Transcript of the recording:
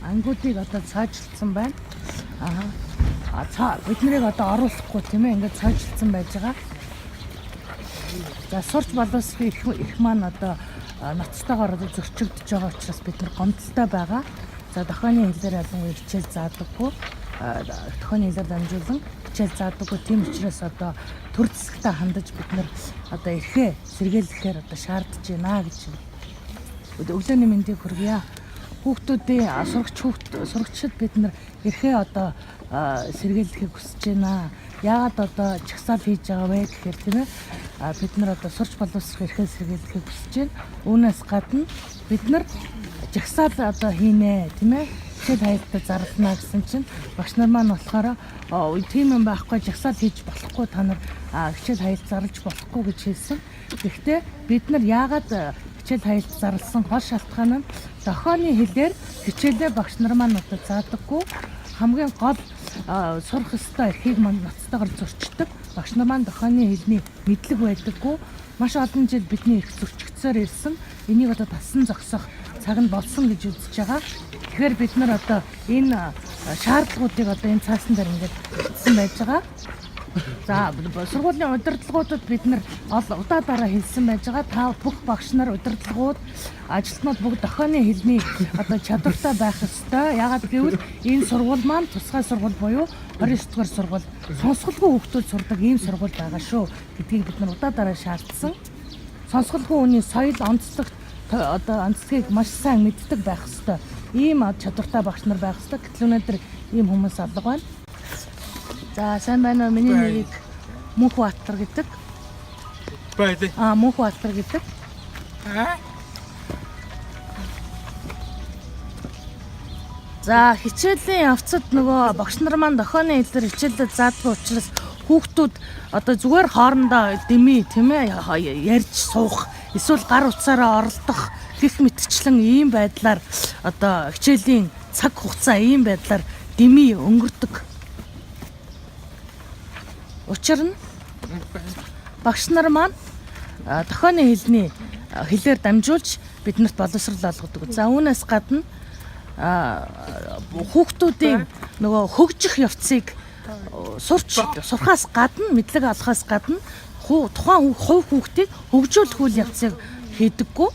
ангиудыг одоо цаажилцсан байна. Бид нарыг одоо оруулахгүй тийм ээ ингээд цаажилцсан байж байгаа. За сурч боловсрох их маань одоо ноцтойгоор одоо зөрчигдөж байгаа учраас бид нар гомдолтой байгаа. За дохионы хэлээр ялангуяа хичээл заадаггүй. Дохионы хэлээр дамжуулан хичээл заадаггүй. Тийм учраас одоо төр засагтаа хандаж бид нар одоо эрхээ сэргийлэхээр одоо шаардж байна гэж өглөөний мэндийг хүргье. Хүүхдүүдийн сурагчид бид нар эрхээ одоо сэргийлэхийг хүсэж байна. Яагаад одоо чагсаал хийж байгаа вэ гэхээр тийм ээ бид нар одоо сурч боловсрох эрхээ сэргийлэхийг хүсэж байна. Үүнээс гадна бид нар жагсаал одоо хийнэ тийм ээ хичээл хаялтаа зарлана гэсэн чинь багш нар маань болохоор тийм юм байхгүй жагсаал хийж болохгүй та нар хичээл хаялт зарлаж болохгүй гэж хэлсэн. Гэхдээ бид нар яагаад хичээл хаялт зарласан гол шалтгаан нь дохионы хэлээр хичээлээ багш нар маань одоо заадаггүй хамгийн гол сурах ёстой эрхийг маань ноцтойгоор зөрчдөг. Багш нар маань дохионы хэлний мэдлэг байдаггүй. Маш олон жил бидний эрх зөрчигдсээр ирсэн. Энийг одоо тасан зогсоох цаг нь болсон гэж үзэж байгаа. Тэгэхээр бид нар одоо энэ шаардлагуудыг одоо энэ цаасан дээр ингээд бичсэн байж байгаа. За сургуулийн удирдлагуудад бид нар удаа хэлсэн байж байгаа. Та бүх багш нар удирдлагууд ажилтнууд бүгд дохионы хэлний одоо чадвартай байх ёстой. Яагаад гэвэл энэ сургууль маань тусгай сургууль буюу 29 дугаар сургууль сонсголгүй хүүхдүүд сурдаг ийм сургууль байгаа шүү гэдгийг бид нар удаа шаардсан. Сонсголгүй хүний соёл онцлог одоо онцлогийг маш сайн мэддэг байх ёстой. Ийм чадвартай багш нар байх ёстой. Гэтэл өнөөдөр ийм хүмүүс алга байна. За сайн байна уу? Миний нэрийг Мөнхбаатар гэдэг. Байдаг. Мөнхбаатар гэдэг. За хичээлийн явцад нөгөө багш нар маань дохионы хэлээр хичээлээ заадгүй учраас хүүхдүүд одоо зүгээр хоорондоо дэмий тийм ээ ярьж суух эсвэл гар утсаараа оролдох гэх мэтчлэн ийм байдлаар одоо хичээлийн цаг хугацаа ийм байдлаар дэмий өнгөрдөг. Учир нь багш нар маань дохионы хэлний хэлээр дамжуулж биднэрт боловсрол олгодог. За үүнээс гадна хүүхдүүдийн нөгөө хөгжих явцыг сурхаас гадна мэдлэг олохоос гадна тухайн хувь хүүхдийг хөгжүүлэх үйл явцыг хийдэггүй.